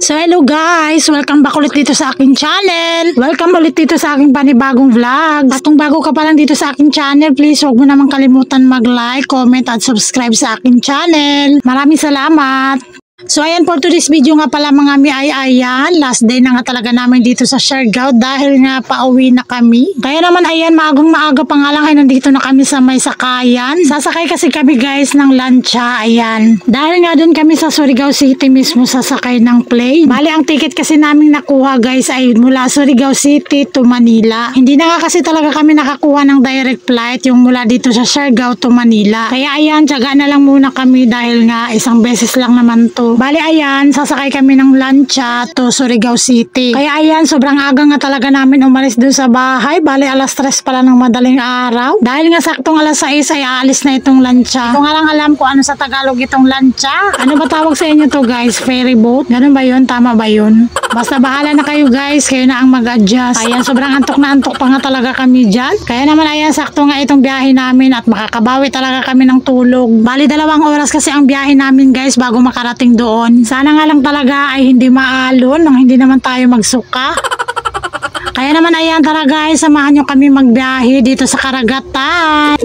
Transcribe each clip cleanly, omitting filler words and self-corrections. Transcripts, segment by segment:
So hello guys, welcome back ulit dito sa aking channel. Welcome ulit dito sa aking panibagong vlog. At kung bago ka pa lang dito sa aking channel, please huwag mo naman kalimutan mag-like, comment at subscribe sa aking channel. Maraming salamat. So ayan, for today's video nga pala mga mi ay ayan, last day na nga talaga namin dito sa Siargao dahil nga pauwi na kami. Kaya naman ayan, maagang maaga pa nga lang ay nandito na kami sa may sakayan. Sasakay kasi kami guys ng lancha, ayan. Dahil nga dun kami sa Surigao City mismo sasakay ng plane. Bali ang ticket kasi namin nakuha guys ay mula Surigao City to Manila. Hindi na nga kasi talaga kami nakakuha ng direct flight yung mula dito sa Siargao to Manila. Kaya ayan, tiyaga na lang muna kami dahil nga isang beses lang naman to. Bali ayan, sasakay kami ng lancha to Surigao City. Kaya ayan, sobrang aga nga talaga namin umalis dun sa bahay. Bali alas 3 pala ng madaling araw. Dahil nga saktong alas 6 ay aalis na itong lancha. Kung nga lang alam ko ano sa Tagalog itong lancha. Ano ba tawag sa inyo to guys? Ferry boat? Ganun ba yun? Tama ba yun? Basta bahala na kayo guys. Kayo na ang mag-adjust. Ayan, sobrang antok na antok pa nga talaga kami dyan. Kaya naman ayan, sakto nga itong biyahe namin at makakabawi talaga kami ng tulog. Bali 2 oras kasi ang biyahe namin guys bago makarating doon. Sana nga lang talaga ay hindi maalon nang hindi naman tayo magsuka. Kaya naman ayan, tara guys, samahan nyo kami magbiyahe dito sa karagatan.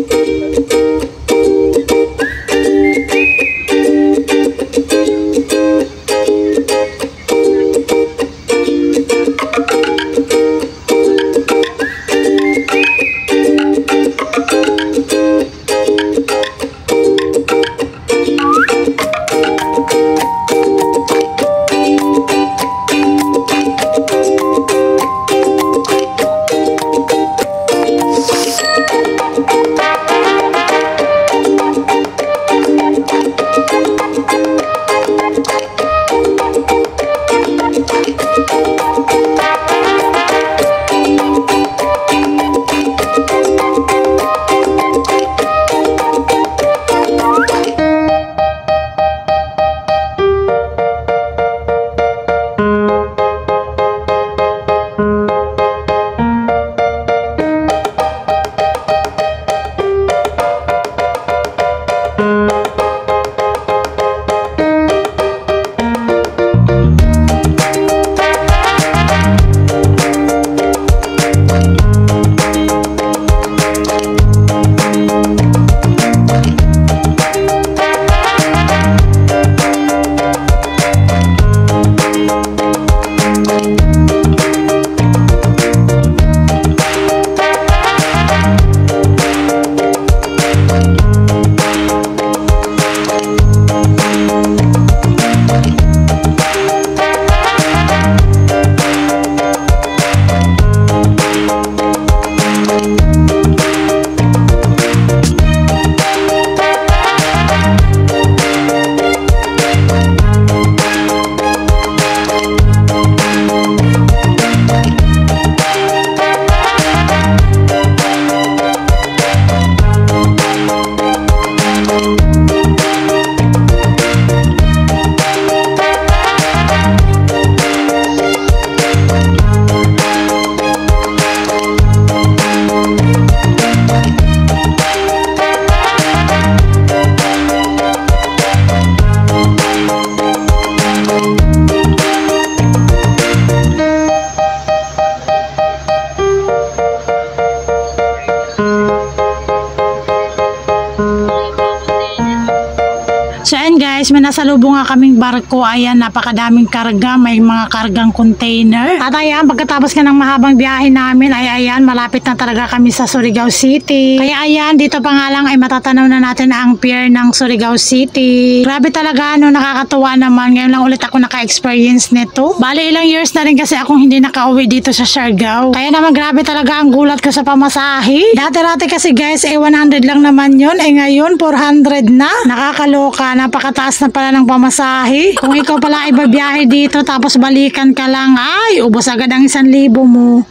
So ayan guys, may nasalubong nga kaming barko. Ayan, napakadaming karga. May mga kargang container. At ayan, pagkatapos nga ng mahabang biyahe namin, ay ayan, malapit na talaga kami sa Surigao City. Kaya ayan, dito pa nga lang ay matatanaw na natin ang pier ng Surigao City. Grabe talaga, no, nakakatuwa naman. Ngayon lang ulit ako naka-experience nito. Bali, ilang years na rin kasi akong hindi nakauwi dito sa Siargao. Kaya naman grabe talaga ang gulat ko sa pamasahe. Dati-dati kasi guys, 100 lang naman yun. Ngayon, 400 na. Nakakaloka. Napakataas na pala ng pamasahe. Kung ikaw pala ay babiyahe dito tapos balikan ka lang, ay ubos agad ang 1,000 mo.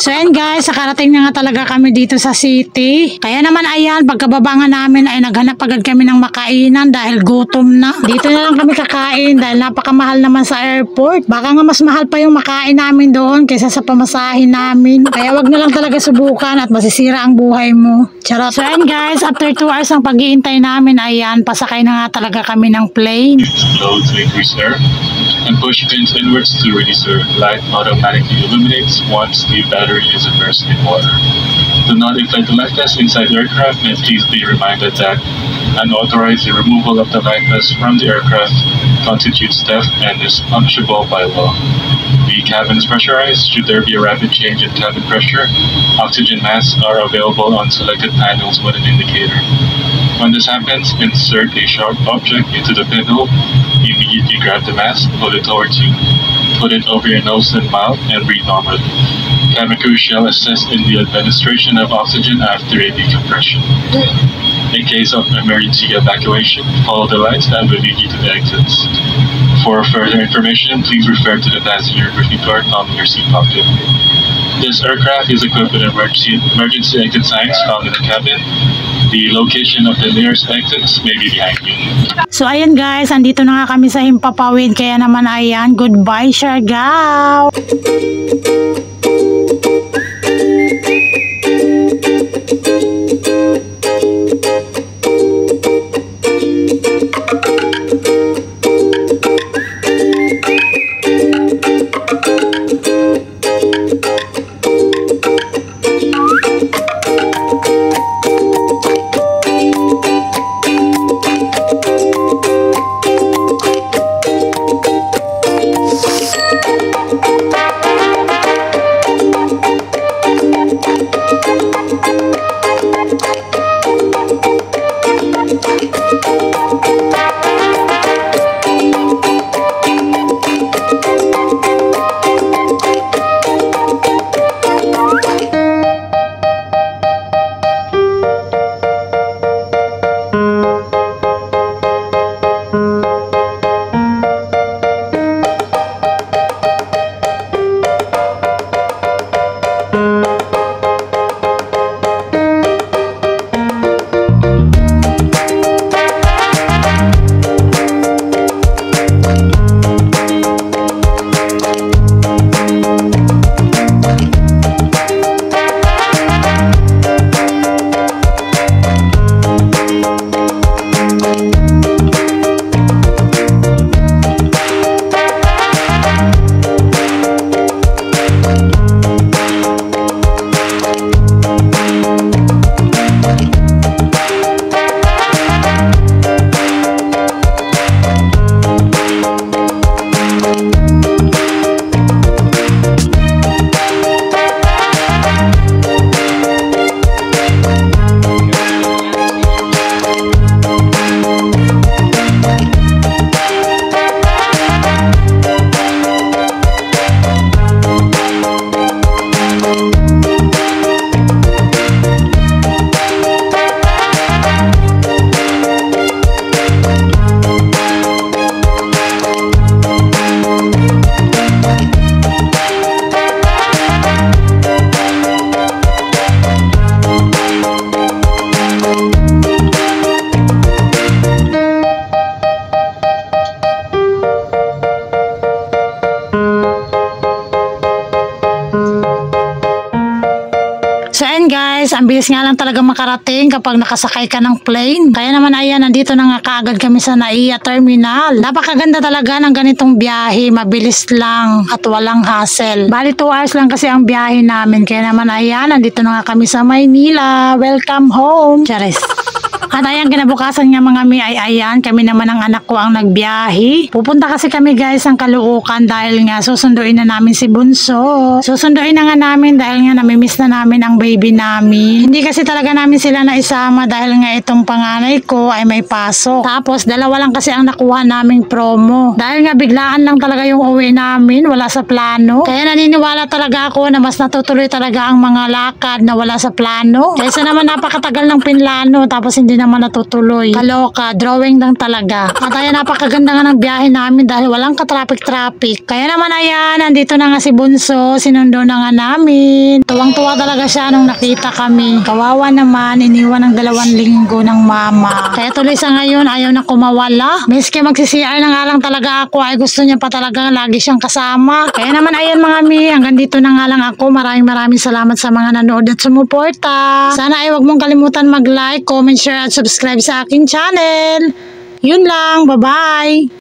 So ayan guys, nakarating na nga talaga kami dito sa city. Kaya naman ayan, pagkababa nga namin ay naghanap agad kami ng makainan dahil gutom na. Dito na lang kami kakain dahil napakamahal naman sa airport. Baka nga mas mahal pa yung makain namin doon kaysa sa pamasahin namin. Kaya wag na lang talaga subukan at masisira ang buhay mo. Charot. So ayan guys, after 2 hours ang pag-iintay namin, ayan, pasakay na nga talaga kami ng plane. Hello, to sir. and push pins inwards to release the light automatically illuminates once the battery is immersed in water. Do not inflate the life vest inside the aircraft, and please be reminded that unauthorized removal of the life vest from the aircraft constitutes theft and is punishable by law. The cabin is pressurized. Should there be a rapid change in cabin pressure, oxygen masks are available on selected panels with an indicator. When this happens, insert a sharp object into the pinhole. Immediately grab the mask, pull it towards you, put it over your nose and mouth, and breathe normally. Cabin crew shall assist in the administration of oxygen after a decompression. In case of emergency evacuation, follow the lights that will lead you to the exits. For further information, please refer to the passenger briefing card found in your seat pocket. This aircraft is equipped with emergency exit signs found in the cabin. The location of the nearest exits may be behind you. So ayan guys, andito na nga kami sa Himpapawid, kaya naman ayan, goodbye Siargao! guys, ang bilis nga lang talaga makarating kapag nakasakay ka ng plane. Kaya naman ayan, nandito na nga kaagad kami sa NAIA Terminal. Napakaganda talaga ng ganitong biyahe, mabilis lang at walang hassle. Bali 2 hours lang kasi ang biyahe namin. Kaya naman ayan, nandito na nga kami sa Maynila. Welcome home. Charis. At ayan, kinabukasan nga mga mi ay ayan, kami naman ang anak ko ang nagbiyahe. Pupunta kasi kami guys ang Caloocan dahil nga susunduin na namin si Bunso. Susunduin na nga namin dahil nga namimiss na namin ang baby namin. Hindi kasi talaga namin sila na isama dahil nga itong panganay ko ay may pasok. Tapos dalawa lang kasi ang nakuha naming promo. Dahil nga biglaan lang talaga yung uwi namin, wala sa plano. Kaya naniniwala talaga ako na mas natutuloy talaga ang mga lakad na wala sa plano. Kaysa naman napakatagal ng pinlano tapos hindi naman natutuloy. Kaloka, drawing lang talaga. At ayan, napakaganda nga ng biyahe namin dahil walang ka-traffic-traffic. Kaya naman ayan, nandito na nga si Bunso, sinundo na nga namin. Tuwang-tuwa talaga siya nung nakita kami. Kawawa naman, iniwan ng 2 linggo ng mama. Kaya tuloy sa ngayon, ayaw na kumawala. Miski magsi-CR na nga lang talaga ako, ay gusto niya pa talaga lagi siyang kasama. Kaya naman ayan mga mi, hanggang dito na nga lang ako. Maraming salamat sa mga nanood at sumuporta. Sana ay wag mong kalimutan mag-like, comment, share at subscribe sa aking channel. Yun lang, bye-bye!